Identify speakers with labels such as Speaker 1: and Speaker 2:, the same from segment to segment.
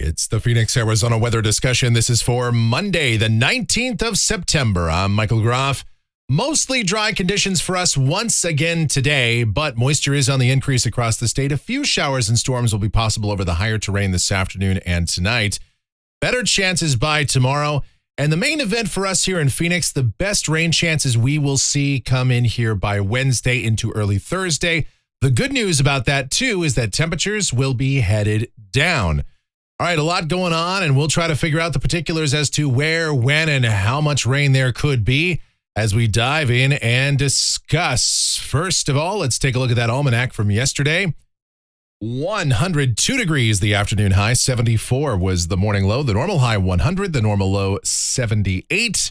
Speaker 1: It's the Phoenix, Arizona weather discussion. This is for Monday, the 19th of September. I'm Michael Groff. Mostly dry conditions for us once again today, but moisture is on the increase across the state. A few showers and storms will be possible over the higher terrain this afternoon and tonight. Better chances by tomorrow. And the main event for us here in Phoenix, the best rain chances we will see come in here by Wednesday into early Thursday. The good news about that, too, is that temperatures will be headed down. All right, a lot going on, and we'll try to figure out the particulars as to where, when, and how much rain there could be as we dive in and discuss. First of all, let's take a look at that almanac from yesterday. 102 degrees the afternoon high, 74 was the morning low, the normal high 100, the normal low 78.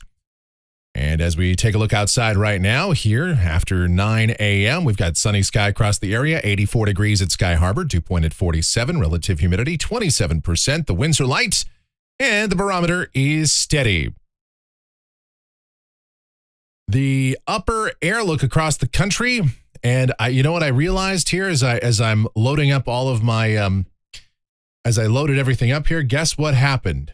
Speaker 1: And as we take a look outside right now, here after 9 a.m., we've got sunny sky across the area, 84 degrees at Sky Harbor, dew point at 47, relative humidity 27%. The winds are light, and the barometer is steady. The upper air look across the country, and you know what I realized here as I'm loading up all of my, as I loaded everything up here, guess what happened?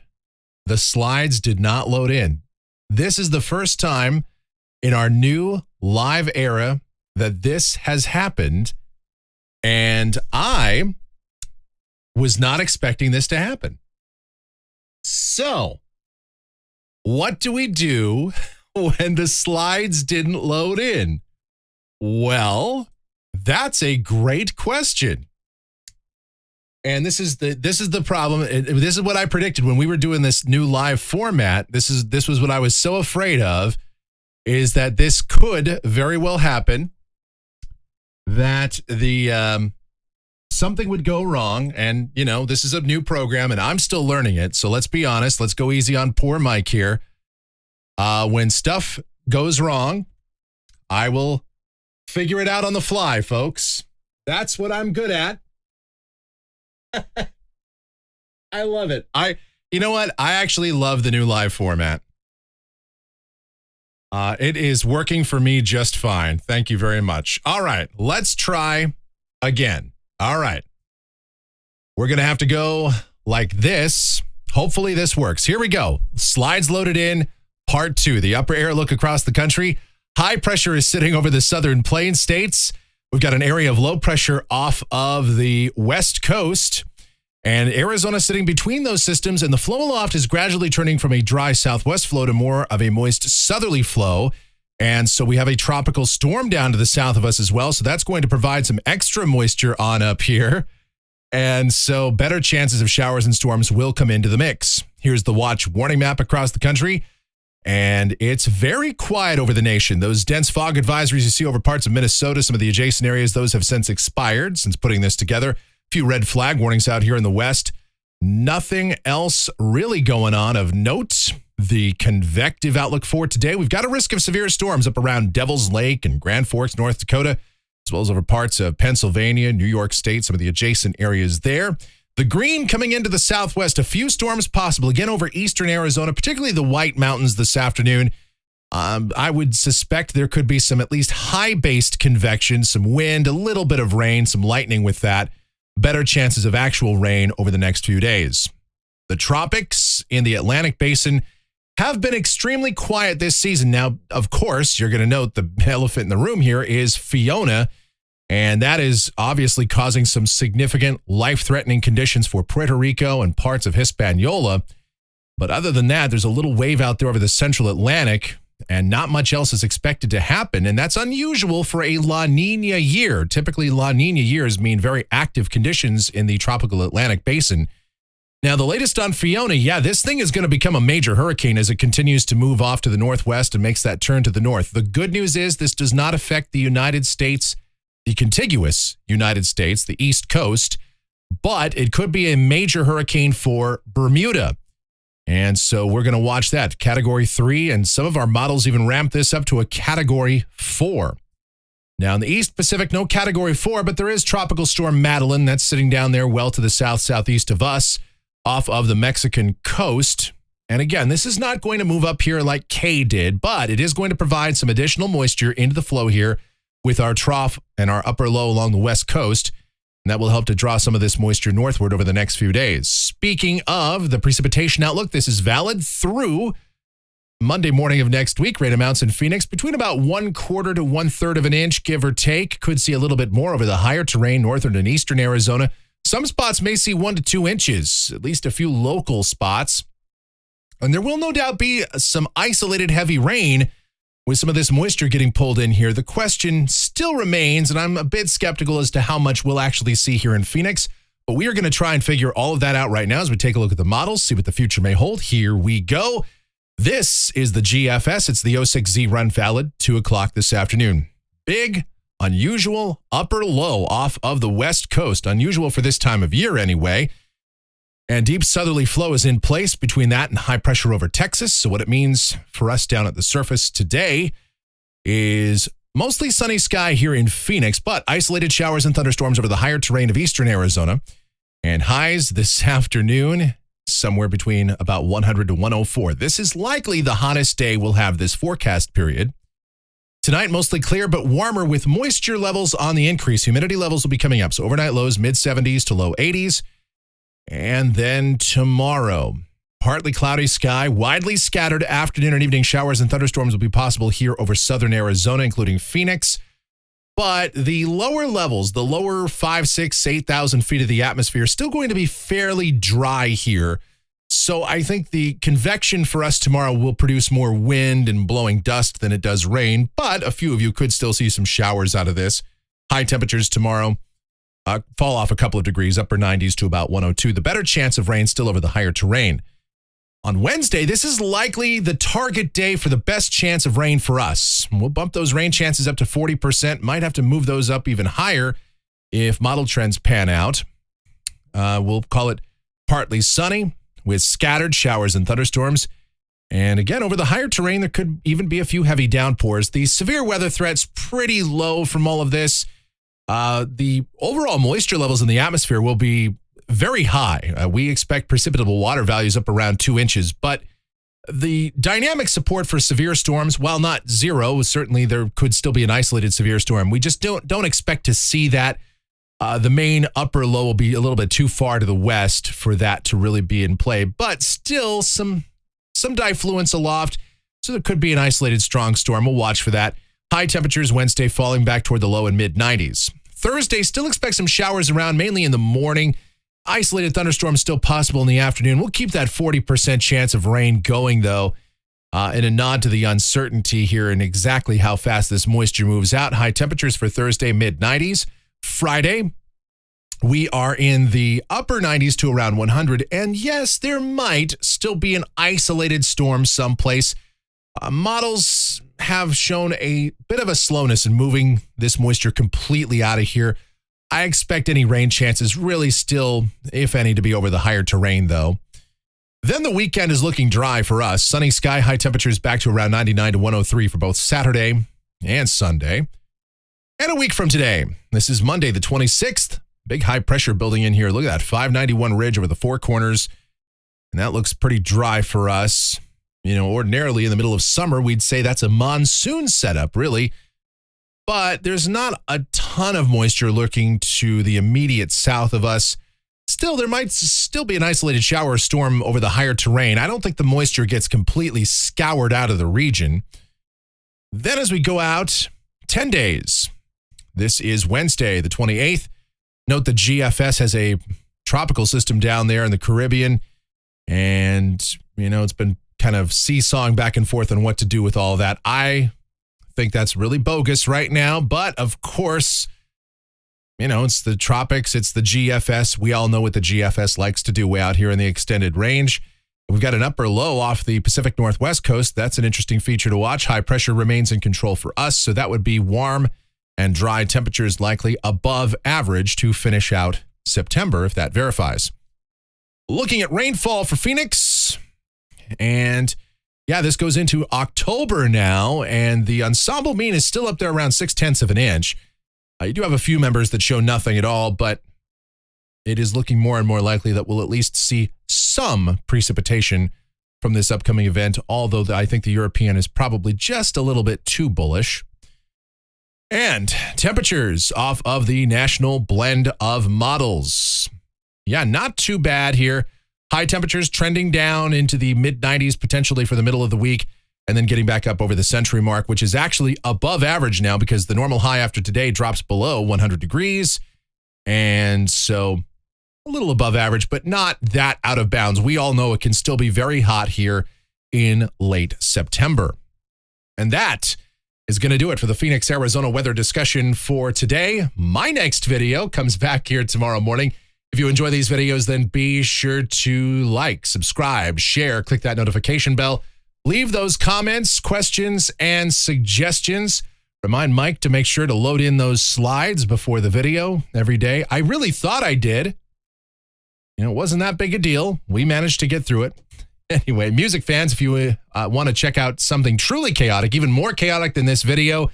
Speaker 1: The slides did not load in. This is the first time in our new live era that this has happened, and I was not expecting this to happen. So, what do we do when the slides didn't load in? Well, that's a great question. And this is the problem. This is what I predicted when we were doing this new live format. This was what I was so afraid of, is that this could very well happen, that the something would go wrong. And, you know, this is a new program and I'm still learning it. So let's be honest. Let's go easy on poor Mike here. When stuff goes wrong, I will figure it out on the fly, folks. That's what I'm good at. I love it. You know what? I actually love the new live format. It is working for me just fine. Thank you very much. All right, let's try again. All right. We're going to have to go like this. Hopefully this works. Here we go. Slides loaded in. Part 2, the upper air look across the country. High pressure is sitting over the southern plain states. We've got an area of low pressure off of the west coast, and Arizona sitting between those systems, and the flow aloft is gradually turning from a dry southwest flow to more of a moist southerly flow. And so we have a tropical storm down to the south of us as well. So that's going to provide some extra moisture on up here. And so better chances of showers and storms will come into the mix. Here's the watch warning map across the country. And it's very quiet over the nation. Those dense fog advisories you see over parts of Minnesota, some of the adjacent areas, those have since expired since putting this together. A few red flag warnings out here in the west. Nothing else really going on of note. The convective outlook for today, we've got a risk of severe storms up around Devil's Lake and Grand Forks, North Dakota, as well as over parts of Pennsylvania, New York State, some of the adjacent areas there. The green coming into the southwest, a few storms possible, again over eastern Arizona, particularly the White Mountains this afternoon. I would suspect there could be some at least high-based convection, some wind, a little bit of rain, some lightning with that. Better chances of actual rain over the next few days. The tropics in the Atlantic Basin have been extremely quiet this season. Now, of course, you're going to note the elephant in the room here is Fiona. And that is obviously causing some significant life-threatening conditions for Puerto Rico and parts of Hispaniola. But other than that, there's a little wave out there over the central Atlantic, and not much else is expected to happen. And that's unusual for a La Nina year. Typically, La Nina years mean very active conditions in the tropical Atlantic basin. Now, the latest on Fiona, this thing is going to become a major hurricane as it continues to move off to the northwest and makes that turn to the north. The good news is this does not affect the United States, the contiguous United States, the East Coast, but it could be a major hurricane for Bermuda. And so we're going to watch that. Category 3, and some of our models even ramp this up to a Category 4. Now, in the East Pacific, no Category 4, but there is Tropical Storm Madeleine. That's sitting down there well to the south-southeast of us, off of the Mexican coast. And again, this is not going to move up here like Kay did, but it is going to provide some additional moisture into the flow here with our trough and our upper low along the west coast. And that will help to draw some of this moisture northward over the next few days. Speaking of the precipitation outlook, this is valid through Monday morning of next week. Rain amounts in Phoenix between about 1/4 to 1/3 of an inch, give or take. Could see a little bit more over the higher terrain, northern and eastern Arizona. Some spots may see 1 to 2 inches, at least a few local spots. And there will no doubt be some isolated heavy rain with some of this moisture getting pulled in here. The question still remains, and I'm a bit skeptical as to how much we'll actually see here in Phoenix. But we are going to try and figure all of that out right now as we take a look at the models, see what the future may hold. Here we go. This is the GFS. It's the 06Z run valid, 2 o'clock this afternoon. Big, unusual, upper low off of the west coast. Unusual for this time of year anyway. And deep southerly flow is in place between that and high pressure over Texas. So what it means for us down at the surface today is mostly sunny sky here in Phoenix, but isolated showers and thunderstorms over the higher terrain of eastern Arizona. And highs this afternoon, somewhere between about 100 to 104. This is likely the hottest day we'll have this forecast period. Tonight, mostly clear, but warmer with moisture levels on the increase. Humidity levels will be coming up. So overnight lows, mid-70s to low 80s. And then tomorrow, partly cloudy sky, widely scattered afternoon and evening showers and thunderstorms will be possible here over southern Arizona, including Phoenix. But the lower levels, the lower 5, 6, 8,000 feet of the atmosphere, are still going to be fairly dry here. So I think the convection for us tomorrow will produce more wind and blowing dust than it does rain. But a few of you could still see some showers out of this. High temperatures tomorrow fall off a couple of degrees, upper 90s to about 102. The better chance of rain still over the higher terrain. On Wednesday, this is likely the target day for the best chance of rain for us. We'll bump those rain chances up to 40%. Might have to move those up even higher if model trends pan out. We'll call it partly sunny with scattered showers and thunderstorms. And again, over the higher terrain, there could even be a few heavy downpours. The severe weather threat's pretty low from all of this. The overall moisture levels in the atmosphere will be very high. We expect precipitable water values up around 2 inches, but the dynamic support for severe storms, while not zero, certainly there could still be an isolated severe storm. We just don't expect to see that. The main upper low will be a little bit too far to the west for that to really be in play, but still some diffluence aloft, so there could be an isolated strong storm. We'll watch for that. High temperatures Wednesday falling back toward the low and mid-90s. Thursday, still expect some showers around, mainly in the morning. Isolated thunderstorms still possible in the afternoon. We'll keep that 40% chance of rain going, though, in a nod to the uncertainty here and exactly how fast this moisture moves out. High temperatures for Thursday, mid-90s. Friday, we are in the upper 90s to around 100. And yes, there might still be an isolated storm someplace. Models have shown a bit of a slowness in moving this moisture completely out of here. I expect any rain chances really still, if any, to be over the higher terrain, though. Then the weekend is looking dry for us. Sunny sky, high temperatures back to around 99 to 103 for both Saturday and Sunday. And a week from today, this is Monday the 26th. Big high pressure building in here. Look at that 591 ridge over the Four Corners. And that looks pretty dry for us. You know, ordinarily in the middle of summer, we'd say that's a monsoon setup, really. But there's not a ton of moisture lurking to the immediate south of us. Still, there might still be an isolated shower or storm over the higher terrain. I don't think the moisture gets completely scoured out of the region. Then as we go out 10 days, this is Wednesday, the 28th. Note the GFS has a tropical system down there in the Caribbean. And, you know, it's been kind of seesawing back and forth on what to do with all that. I think that's really bogus right now, but of course, you know, it's the tropics, it's the GFS. We all know what the GFS likes to do way out here in the extended range. We've got an upper low off the Pacific Northwest coast. That's an interesting feature to watch. High pressure remains in control for us, so that would be warm and dry temperatures likely above average to finish out September if that verifies. Looking at rainfall for Phoenix, and yeah, this goes into October now, and the ensemble mean is still up there around 0.6 of an inch. You do have a few members that show nothing at all, but it is looking more and more likely that we'll at least see some precipitation from this upcoming event, although I think the European is probably just a little bit too bullish. And temperatures off of the national blend of models. Yeah, not too bad here. High temperatures trending down into the mid-90s potentially for the middle of the week, and then getting back up over the century mark, which is actually above average now because the normal high after today drops below 100 degrees. And so a little above average, but not that out of bounds. We all know it can still be very hot here in late September. And that is going to do it for the Phoenix, Arizona weather discussion for today. My next video comes back here tomorrow morning. If you enjoy these videos, then be sure to like, subscribe, share, click that notification bell. Leave those comments, questions, and suggestions. Remind Mike to make sure to load in those slides before the video every day. I really thought I did. It wasn't that big a deal. We managed to get through it. Anyway, music fans, if you want to check out something truly chaotic, even more chaotic than this video,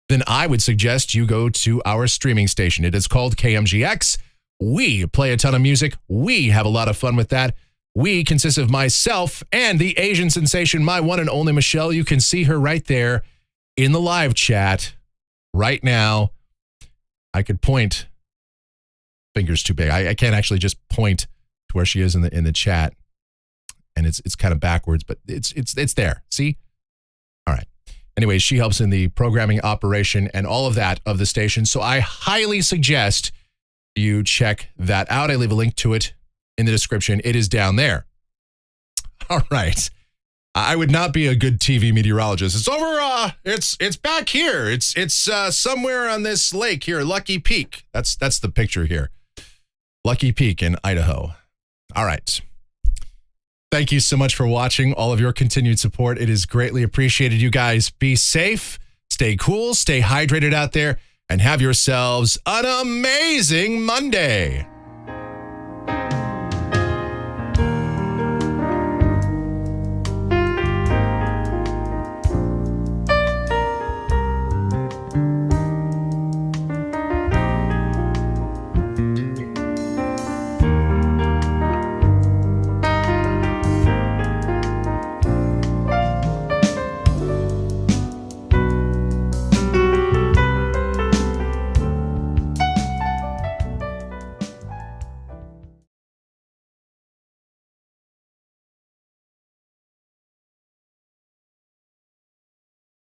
Speaker 1: then I would suggest you go to our streaming station. It is called KMGX. We play a ton of music. We have a lot of fun with that. We consist of myself and the Asian sensation, my one and only Michelle. You can see her right there in the live chat right now. I could point. Fingers too big. I can't actually just point to where she is in the chat. And it's kind of backwards, but it's there. See? All right. Anyways, she helps in the programming operation and all of that of the station. So I highly suggest you check that out. I leave a link to it in the description. It is down there. All right. I would not be a good TV meteorologist. It's over. It's back here. It's somewhere on this lake here, Lucky Peak. That's the picture here. Lucky Peak in Idaho. All right. Thank you so much for watching, all of your continued support. It is greatly appreciated. You guys be safe, stay cool, stay hydrated out there, and have yourselves an amazing Monday.